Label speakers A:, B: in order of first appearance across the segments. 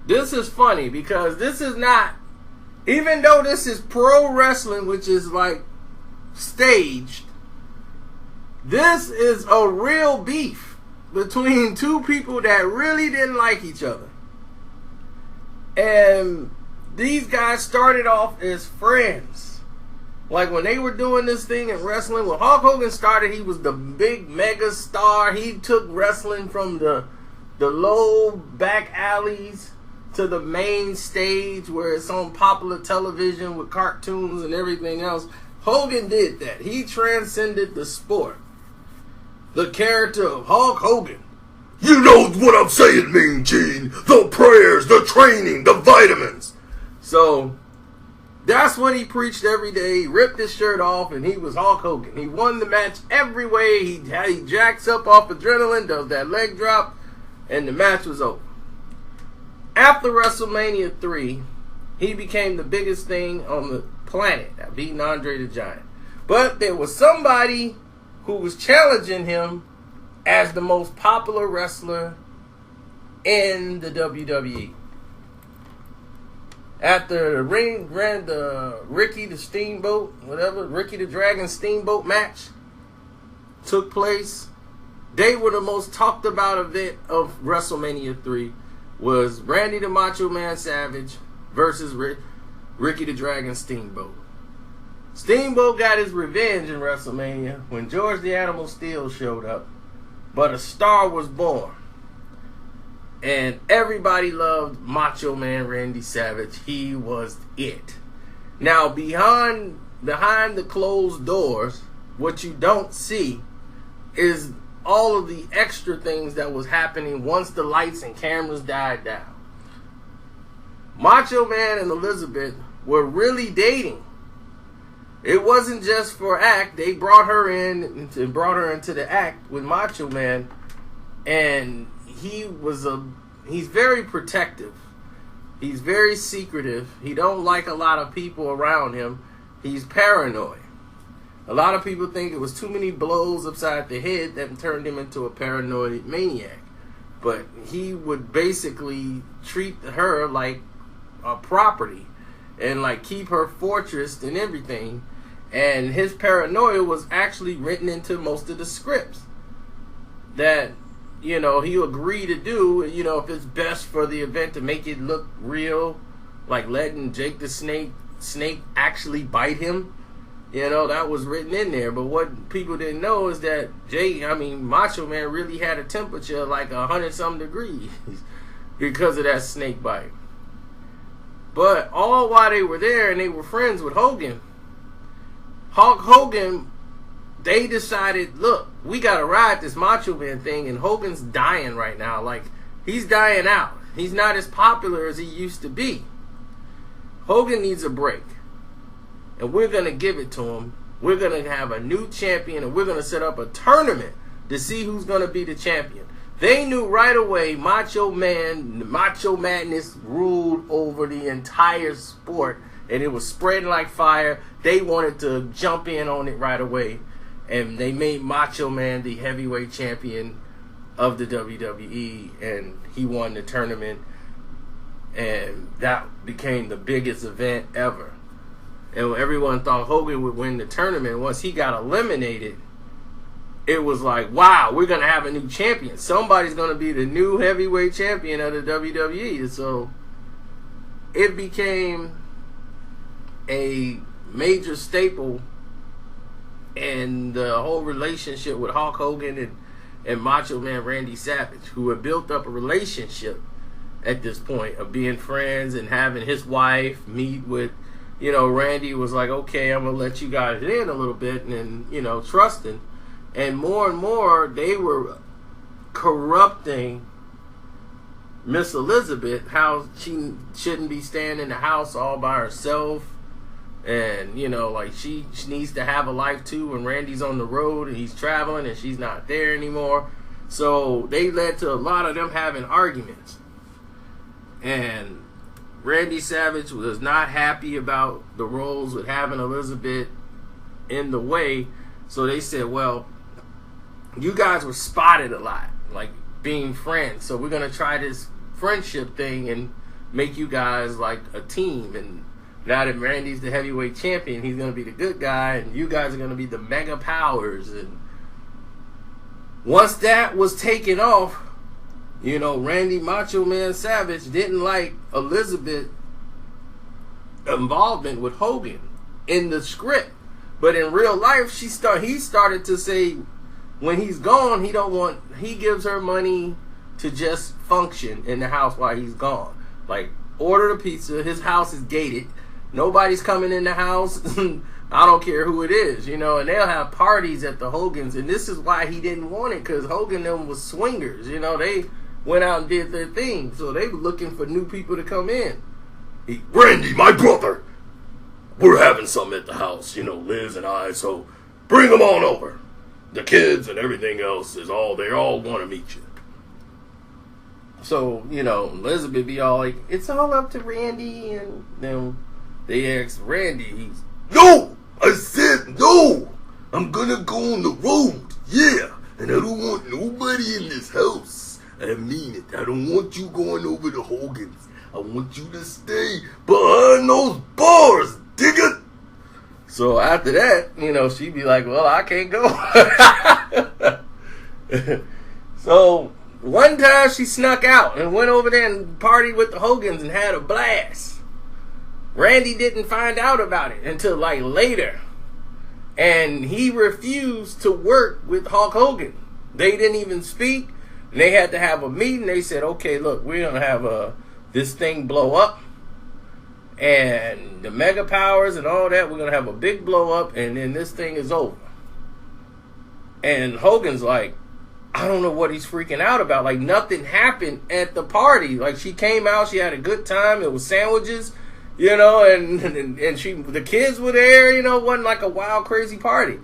A: this is funny because this is not, even though this is pro wrestling, which is like staged, this is a real beef between two people that really didn't like each other. And these guys started off as friends. Like when they were doing this thing in wrestling, when Hulk Hogan started, he was the big mega star. He took wrestling from the low back alleys to the main stage where it's on popular television with cartoons and everything else. Hogan did that. He transcended the sport. The character of Hulk Hogan.
B: You know what I'm saying, Mean Gene. The prayers, the training, the vitamins.
A: So that's what he preached every day. He ripped his shirt off and he was Hulk Hogan. He won the match every way. He jacks up off adrenaline, does that leg drop, and the match was over. After WrestleMania 3, he became the biggest thing on the planet, beating Andre the Giant. But there was somebody who was challenging him as the most popular wrestler in the WWE. After the Ricky the Dragon Steamboat match took place, they were the most talked about event of WrestleMania 3 was Randy the Macho Man Savage versus Ricky the Dragon Steamboat. Steamboat got his revenge in WrestleMania when George the Animal Steel showed up, but a star was born. And everybody loved Macho Man Randy Savage. He was it. Now, behind the closed doors, what you don't see is all of the extra things that was happening once the lights and cameras died down. Macho Man and Elizabeth were really dating. It wasn't just for act. They brought her in and brought her into the act with Macho Man, and he's very protective. He's very secretive. He don't like a lot of people around him. He's paranoid. A lot of people think it was too many blows upside the head that turned him into a paranoid maniac. But he would basically treat her like a property and like keep her fortress and everything. And his paranoia was actually written into most of the scripts that, he agreed to do, if it's best for the event to make it look real, like letting Jake the Snake actually bite him. That was written in there. But what people didn't know is that Macho Man really had a temperature like 100-something degrees because of that snake bite. But all while they were there and they were friends with Hogan, Hulk Hogan, they decided, look, we got to ride this Macho Man thing, and Hogan's dying right now. Like, he's dying out. He's not as popular as he used to be. Hogan needs a break. And we're going to give it to him. We're going to have a new champion, and we're going to set up a tournament to see who's going to be the champion. They knew right away Macho Madness ruled over the entire sport, and it was spreading like fire. They wanted to jump in on it right away, and they made Macho Man the heavyweight champion of the WWE, and he won the tournament, and that became the biggest event ever. And everyone thought Hogan would win the tournament. Once he got eliminated, it was like, wow, we're going to have a new champion. Somebody's going to be the new heavyweight champion of the WWE. So it became a major staple in the whole relationship with Hulk Hogan and Macho Man Randy Savage, who had built up a relationship at this point of being friends and having his wife meet with, Randy was like, okay, I'm going to let you guys in a little bit and trusting. And more, they were corrupting Miss Elizabeth, how she shouldn't be staying in the house all by herself. And, she needs to have a life too when Randy's on the road and he's traveling and she's not there anymore. So they led to a lot of them having arguments. And Randy Savage was not happy about the roles with having Elizabeth in the way. So they said, well, you guys were spotted a lot, like being friends. So we're going to try this friendship thing and make you guys like a team. And now that Randy's the heavyweight champion, he's going to be the good guy, and you guys are going to be the mega powers. And once that was taken off, you know, Randy Macho Man Savage didn't like Elizabeth's involvement with Hogan in the script. But in real life, he started to say when he's gone, he gives her money to just function in the house while he's gone. Like, order the pizza, his house is gated, nobody's coming in the house, I don't care who it is, you know, and they'll have parties at the Hogans, and this is why he didn't want it, because Hogan and them was swingers, you know, they went out and did their thing, so they were looking for new people to come in.
B: Randy, my brother, we're having something at the house, you know, Liz and I, so bring them on over. The kids and everything else they all want to meet you.
A: So, you know, Elizabeth be all like, it's all up to Randy, and then they ask Randy,
B: No! I said no! I'm gonna go on the road, yeah, and I don't want nobody in this house. I mean it. I don't want you going over to Hogan's. I want you to stay behind those bars, dig it?
A: So after that, you know, she'd be like, well, I can't go. So one time she snuck out and went over there and partied with the Hogans and had a blast. Randy didn't find out about it until like later. And he refused to work with Hulk Hogan. They didn't even speak. And they had to have a meeting. They said, okay, look, we're going to have this thing blow up. And the mega powers and all that, we're going to have a big blow up. And then this thing is over. And Hogan's like, I don't know what he's freaking out about. Like, nothing happened at the party. Like, she came out, she had a good time. It was sandwiches, you know, and the kids were there, you know, it wasn't like a wild, crazy party.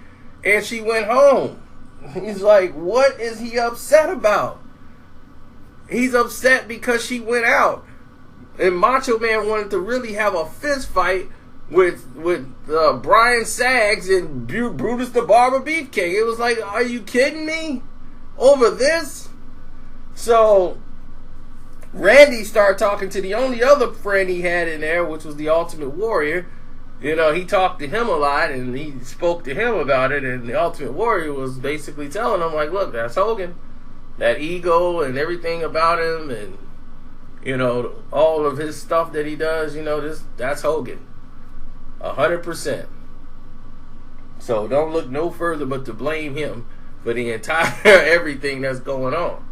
A: And she went home. He's like, what is he upset about? He's upset because she went out. And Macho Man wanted to really have a fist fight with Brian Sags and Brutus the Barber Beefcake. It was like, are you kidding me? Over this? So Randy started talking to the only other friend he had in there, which was the Ultimate Warrior. You know, he talked to him a lot, and he spoke to him about it, and the Ultimate Warrior was basically telling him, like, look, that's Hogan. That ego and everything about him, and, you know, all of his stuff that he does, you know, that's Hogan. 100%. So don't look no further but to blame him for the entire everything that's going on.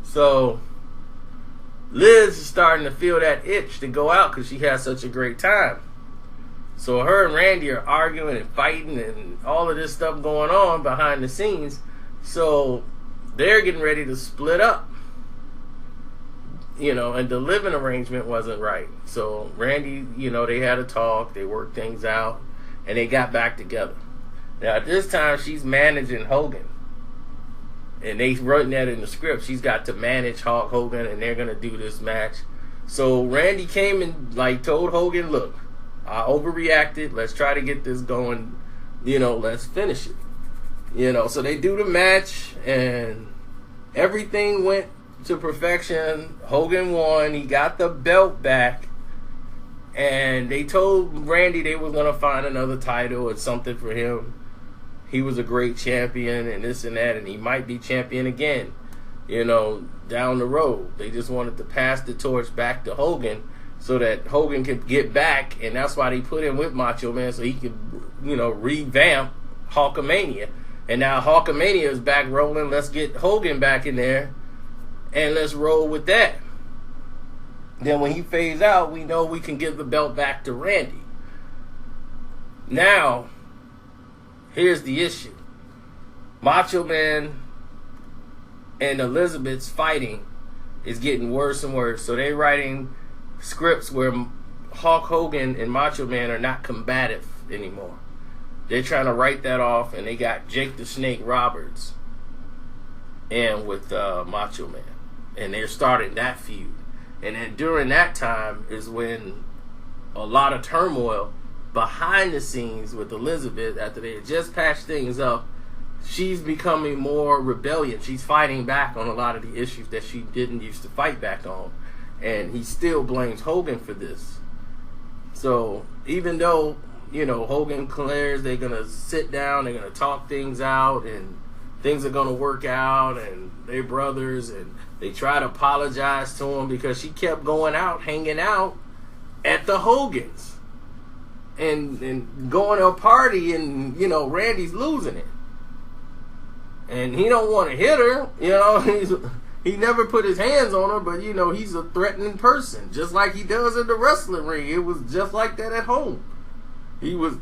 A: So Liz is starting to feel that itch to go out because she has such a great time. So her and Randy are arguing and fighting and all of this stuff going on behind the scenes. So they're getting ready to split up. You know, and the living arrangement wasn't right. So Randy, you know, they had a talk, they worked things out, and they got back together. Now at this time, she's managing Hogan. And they wrote that in the script. She's got to manage Hulk Hogan, and they're going to do this match. So Randy came and, like, told Hogan, look, I overreacted. Let's try to get this going. You know, let's finish it. You know, so they do the match, and everything went to perfection. Hogan won. He got the belt back. And they told Randy they were going to find another title or something for him. He was a great champion and this and that, and he might be champion again, you know, down the road. They just wanted to pass the torch back to Hogan so that Hogan could get back, and that's why they put him with Macho Man so he could, you know, revamp Hulkamania. And now Hulkamania is back rolling. Let's get Hogan back in there, and let's roll with that. Then when he fades out, we know we can give the belt back to Randy. Now, here's the issue. Macho Man and Elizabeth's fighting is getting worse and worse. So they're writing scripts where Hulk Hogan and Macho Man are not combative anymore. They're trying to write that off, and they got Jake the Snake Roberts and with Macho Man. And they're starting that feud. And then during that time is when a lot of turmoil behind the scenes with Elizabeth, after they had just patched things up, she's becoming more rebellious. She's fighting back on a lot of the issues that she didn't used to fight back on. And he still blames Hogan for this. So even though, Hogan declares they're going to sit down, they're going to talk things out, and things are going to work out, and they're brothers, and they try to apologize to him because she kept going out, hanging out at the Hogans. And going to a party, and, Randy's losing it. And he don't want to hit her, He never put his hands on her, but, he's a threatening person, just like he does in the wrestling ring. It was just like that at home. He was,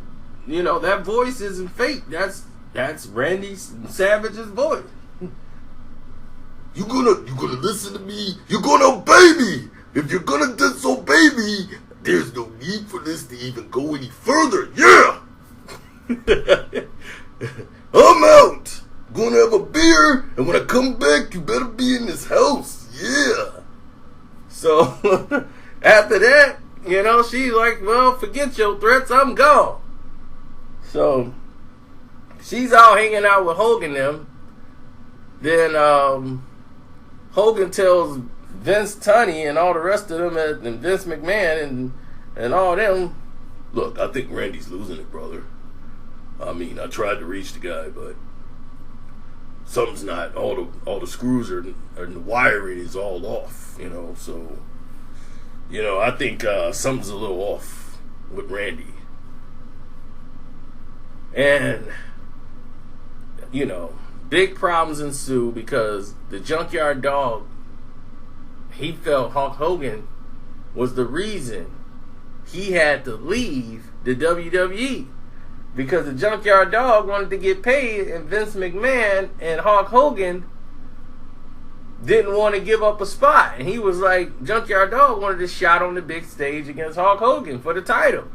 A: that voice isn't fake. That's Randy Savage's voice.
B: You gonna listen to me? You're gonna obey me. If you're gonna disobey me, there's no need for this to even go any further. Yeah. I'm out. Gonna have a beer, and when I come back, you better be in this house. Yeah.
A: So after that, she's like, well, forget your threats, I'm gone. So she's out hanging out with Hogan them. Then Hogan tells Vince Tunney and all the rest of them, and Vince McMahon and all them,
B: look, I think Randy's losing it, brother. I mean, I tried to reach the guy, but something's not. All the screws are and the wiring is all off, So, I think something's a little off with Randy. And, big problems ensue because the Junkyard Dog, he felt Hulk Hogan was the reason he had to leave the WWE. Because the Junkyard Dog wanted to get paid, and Vince McMahon and Hulk Hogan didn't want to give up a spot. And he was like, Junkyard Dog wanted a shot on the big stage against Hulk Hogan for the title.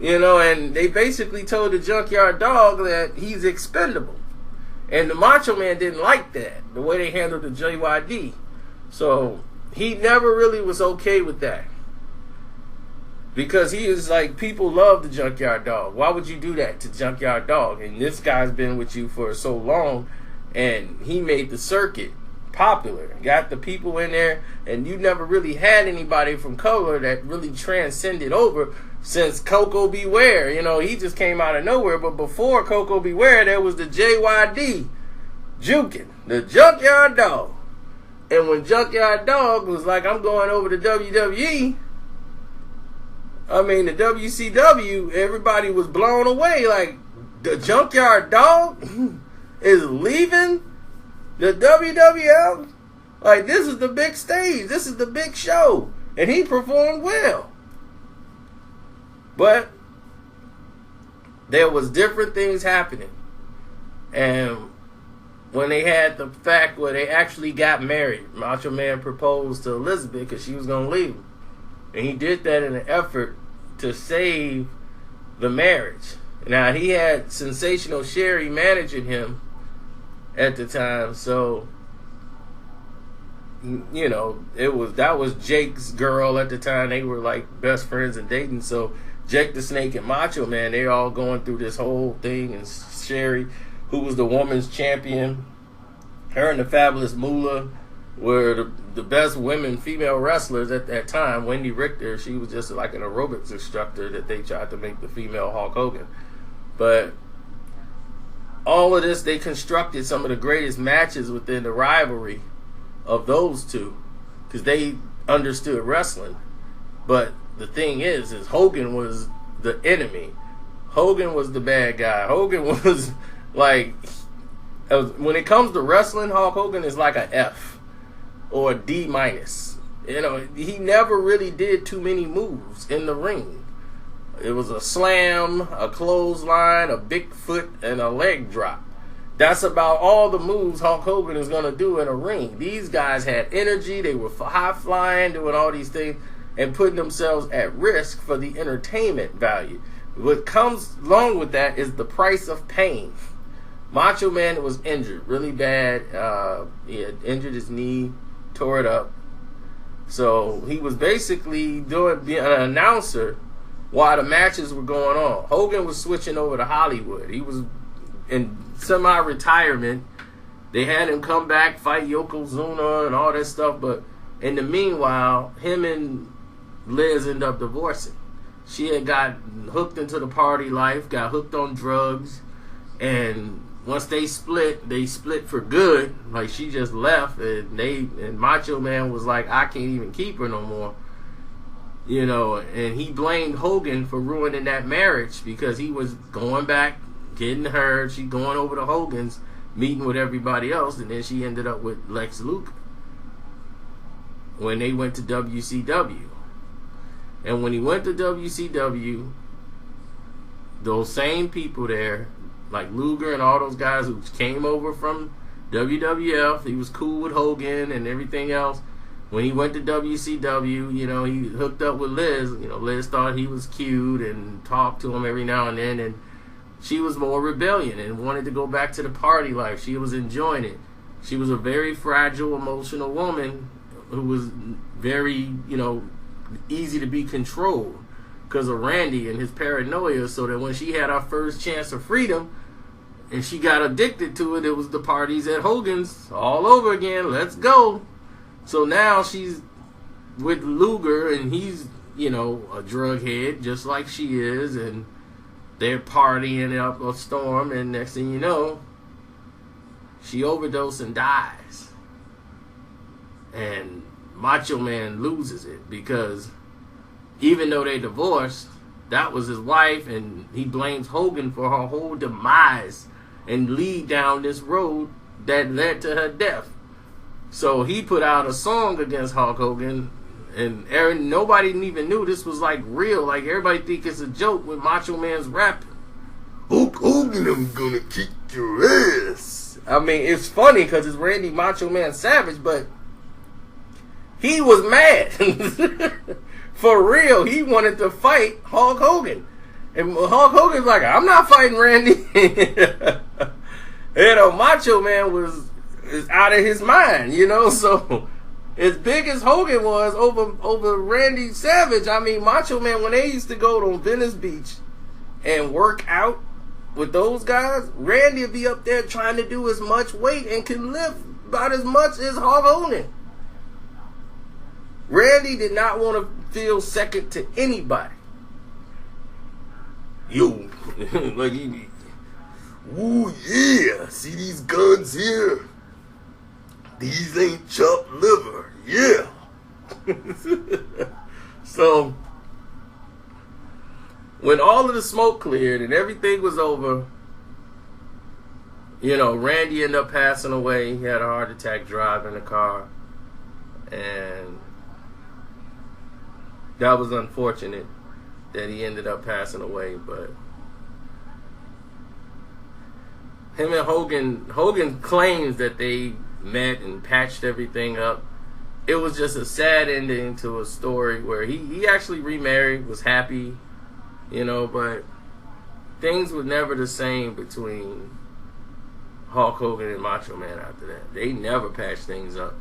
B: And they basically told the Junkyard Dog that he's expendable. And the Macho Man didn't like that, the way they handled the JYD. So he never really was okay with that. Because he is like, people love the Junkyard Dog. Why would you do that to Junkyard Dog? And this guy's been with you for so long, and he made the circuit popular. Got the people in there, and you never really had anybody from color that really transcended over since Coco Beware. He just came out of nowhere. But before Coco Beware, there was the JYD juking, the Junkyard Dog. And when Junkyard Dog was like, I'm going over to WWE, I mean, the WCW, everybody was blown away. Like, the Junkyard Dog is leaving the WWF? Like, this is the big stage. This is the big show. And he performed well. But there was different things happening. And when they had the fact where they actually got married, Macho Man proposed to Elizabeth because she was going to leave him. And he did that in an effort to save the marriage. Now, he had Sensational Sherry managing him at the time, so that was Jake's girl at the time. They were like best friends and dating. So Jake the Snake and Macho Man, they all going through this whole thing. And Sherry, who was the women's champion, her and the Fabulous Moolah were the best female wrestlers at that time. Wendy Richter, she was just like an aerobics instructor that they tried to make the female Hulk Hogan. But all of this, they constructed some of the greatest matches within the rivalry of those two because they understood wrestling. But the thing is Hogan was the enemy. Hogan was the bad guy. Hogan was like, when it comes to wrestling, Hulk Hogan is like a F or a D minus. He never really did too many moves in the ring. It was a slam, a clothesline, a big foot, and a leg drop. That's about all the moves Hulk Hogan is going to do in a ring. These guys had energy. They were high flying, doing all these things, and putting themselves at risk for the entertainment value. What comes along with that is the price of pain. Macho Man was injured really bad. He had injured his knee, tore it up. So he was basically being an announcer while the matches were going on. Hogan was switching over to Hollywood. He was in semi-retirement. They had him come back, fight Yokozuna and all that stuff, but
A: In the meanwhile, him and Liz end up divorcing. She had got hooked into the party life, got hooked on drugs, and once they split for good. Like, she just left, and Macho Man was like, I can't even keep her no more. You know, and he blamed Hogan for ruining that marriage because he was going back, getting her, she going over to Hogan's, meeting with everybody else, and then she ended up with Lex Luger when they went to WCW. And when he went to WCW, those same people there, like Luger and all those guys who came over from WWF, he was cool with Hogan and everything else. When he went to WCW, you know, he hooked up with Liz. You know, Liz thought he was cute and talked to him every now and then, and she was more rebellion and wanted to go back to the party life. She was enjoying it. She was a very fragile, emotional woman who was very, you know, easy to be controlled because of Randy and his paranoia, so that when she had her first chance of freedom and she got addicted to it, it was the parties at Hogan's all over again. Let's go. So now she's with Luger, and he's, you know, a drug head just like she is, and they're partying up a storm, and next thing you know, she overdoses and dies. And Macho Man loses it because even though they divorced, that was his wife, and he blames Hogan for her whole demise and lead down this road that led to her death. So he put out a song against Hulk Hogan, and nobody even knew this was like real. Like, everybody think it's a joke when Macho Man's rapping.
B: Hulk Hogan, I'm gonna kick your ass.
A: I mean, it's funny because it's Randy Macho Man Savage, but he was mad. For real, he wanted to fight Hulk Hogan. And Hulk Hogan's like, I'm not fighting Randy. You know, Macho Man is out of his mind, you know. So as big as Hogan was over Randy Savage, I mean, Macho Man, when they used to go to Venice Beach and work out with those guys, Randy would be up there trying to do as much weight and can lift about as much as Hulk Hogan. Randy did not want to feel second to anybody.
B: Yo, like, ooh, yeah, see these guns here? These ain't chopped liver, yeah.
A: So, when all of the smoke cleared and everything was over, you know, Randy ended up passing away. He had a heart attack driving the car. And that was unfortunate that he ended up passing away. But him and Hogan claims that they met and patched everything up. It was just a sad ending to a story where he actually remarried, was happy, you know, but things were never the same between Hulk Hogan and Macho Man after that. They never patched things up.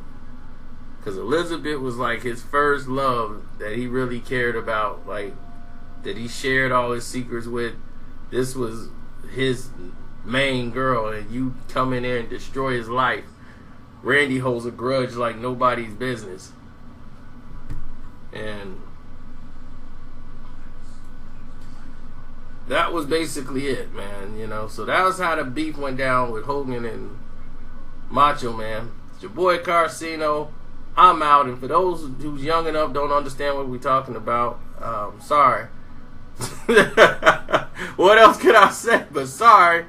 A: Because Elizabeth was like his first love that he really cared about, like, that he shared all his secrets with. This was his main girl, and you come in there and destroy his life. Randy holds a grudge like nobody's business. And that was basically it, man, you know. So that was how the beef went down with Hogan and Macho Man. It's your boy Carcino. I'm out, and for those who's young enough don't understand what we're talking about, sorry. What else could I say but sorry?